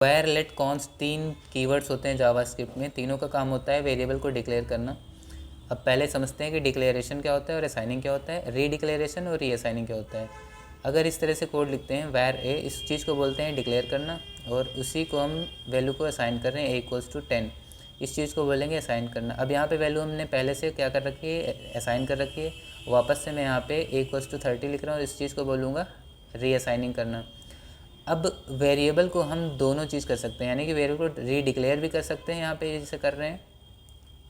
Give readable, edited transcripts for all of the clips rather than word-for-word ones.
Wire late const 3 keywords होते हैं JavaScript में। तीनों का काम होता है वेरिएबल को डिक्लेयर करना। अब पहले समझते हैं कि डिक्लेरेशन क्या होता है और असाइनिंग क्या होता है, रीडिक्लेरेशन और रीअसाइनिंग क्या होता है। अगर इस तरह से कोड लिखते हैं वायर ए, इस चीज़ को बोलते हैं डिक्लेयर करना, और उसी को हम वैल्यू को असाइन कर रहे हैं a=10, इस चीज़ को बोलेंगे असाइन करना। अब यहाँ पे वैल्यू हमने पहले से क्या कर रखी है, असाइन कर रखी है। वापस से मैं यहाँ पे a=30 लिख रहा हूँ, इस चीज़ को बोलूँगा रीअसाइनिंग करना। अब वेरिएबल को हम दोनों चीज़ कर सकते हैं, यानी कि वेरिएबल को रीडिक्लेयर भी कर सकते हैं, यहाँ पे जैसे कर रहे हैं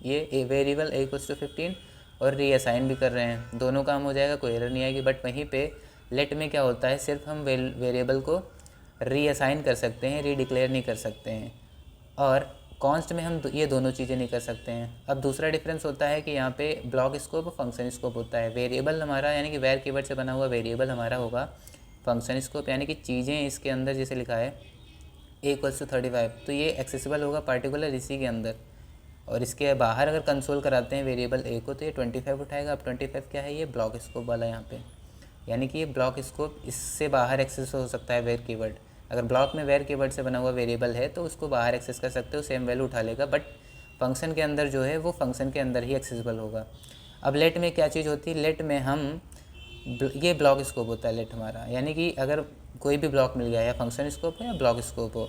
ये वेरिएबल a=15, और रीअसाइन भी कर रहे हैं। दोनों काम हो जाएगा, कोई एरर नहीं आएगी। बट वहीं पे लेट में क्या होता है, सिर्फ हम वेरिएबल को रीअसाइन कर सकते हैं, रीडिक्लेयर नहीं कर सकते हैं। और कॉन्स्ट में हम ये दोनों चीज़ें नहीं कर सकते हैं। अब दूसरा डिफरेंस होता है कि यहाँ पे ब्लॉक स्कोप और फंक्शन स्कोप होता है। वेरिएबल हमारा यानी कि वेर कीवर्ड से बना हुआ वेरिएबल हमारा होगा फंक्शन स्कोप, यानी कि चीज़ें इसके अंदर जैसे लिखा है a=35, तो ये एक्सेसिबल होगा पार्टिकुलर इसी के अंदर। और इसके बाहर अगर कंसोल कराते हैं वेरिएबल ए को तो ये 25 उठाएगा। अब 25 क्या है, ये ब्लॉक स्कोप वाला यहाँ पे, यानी कि ये ब्लॉक स्कोप इससे बाहर एक्सेस हो सकता है वेर कीवर्ड। अगर ब्लॉक में वेर कीवर्ड से बना हुआ वेरिएबल है तो उसको बाहर एक्सेस कर सकते हो, सेम वैल्यू उठा लेगा। बट फंक्शन के अंदर जो है वो फंक्शन के अंदर ही एक्सेसिबल होगा। अब लेट में क्या चीज़ होती है, लेट में हम ये ब्लॉक स्कोप होता है लेट हमारा, यानी कि अगर कोई भी ब्लॉक मिल गया या फंक्शन स्कोप हो या ब्लॉक स्कोप हो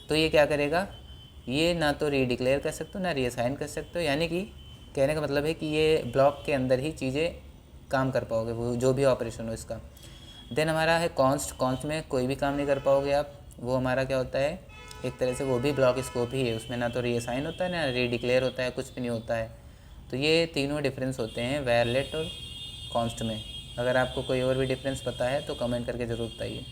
तो ये क्या करेगा, ये ना तो रीडिक्लेयर कर सकते हो ना रीअसाइन कर सकते हो। यानी कि कहने का मतलब है कि ये ब्लॉक के अंदर ही चीज़ें काम कर पाओगे, वो जो भी ऑपरेशन हो इसका। देन हमारा है कॉन्स्ट। कॉन्स्ट में कोई भी काम नहीं कर पाओगे आप। वो हमारा क्या होता है, एक तरह से वो भी ब्लॉक स्कोप ही है, उसमें ना तो रीअसाइन होता है ना रीडिक्लेयर होता है, कुछ भी नहीं होता है। तो ये तीनों डिफरेंस होते हैं वायर लेट और कॉन्स्ट में। अगर आपको कोई और भी डिफरेंस पता है तो कमेंट करके ज़रूर बताइए।